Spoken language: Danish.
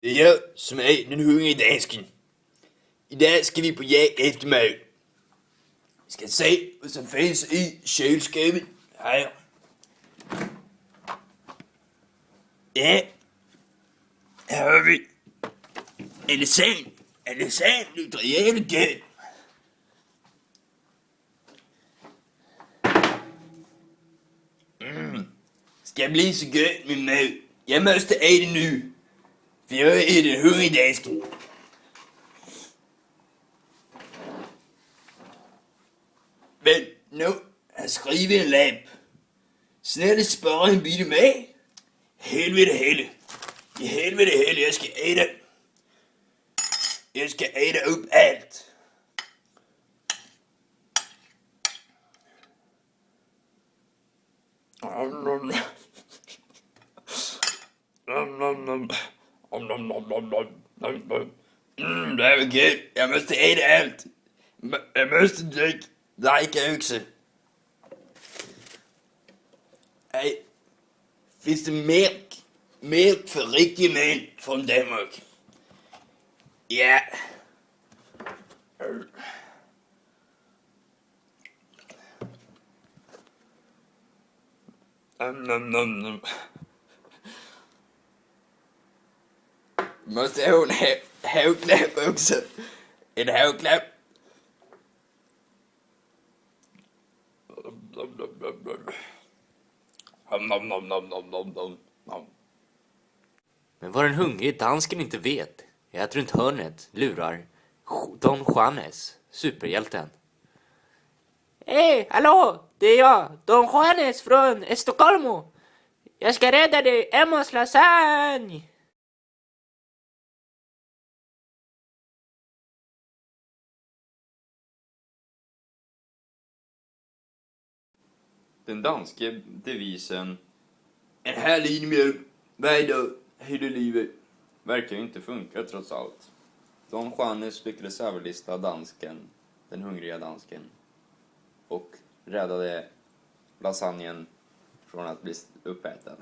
Det er jeg, som er den hungrige dansken. I dag skal vi på jagt efter mad. Vi skal se, hvad som findes i køleskabet her. Ja, her har vi elesan. Elesan lyder jævligt godt. Skal blive så godt med mad. Jeg måste æde nu. For jeg er den hungrige dansken. Men nu har skrevet en lab. Snart spørger en bitte med. Helvede helle. I helvede helle, jeg skal æde. Jeg skal æde op alt. Det er godt. Jeg måste æde alt. Jeg måste drikke økse. Ej, findes det mælk? Mælk for rigtige mænd fra Danmark? Ja. Måste have en havklap også. En havklap. Men vad den hungrige dansken inte vet är att runt hörnet lurar Don Juanes, superhjälten. Hej, hallå! Det är jag, Don Juanes från Estocolmo. Jag ska rädda dig, Emmas lasagne! Den danske devisen En härlig mjölk varje dag, hela livet. verkar ju inte funka trots allt. Don Juanes lyckades överlista dansken, den hungriga dansken, och räddade lasagnen från att bli uppäten.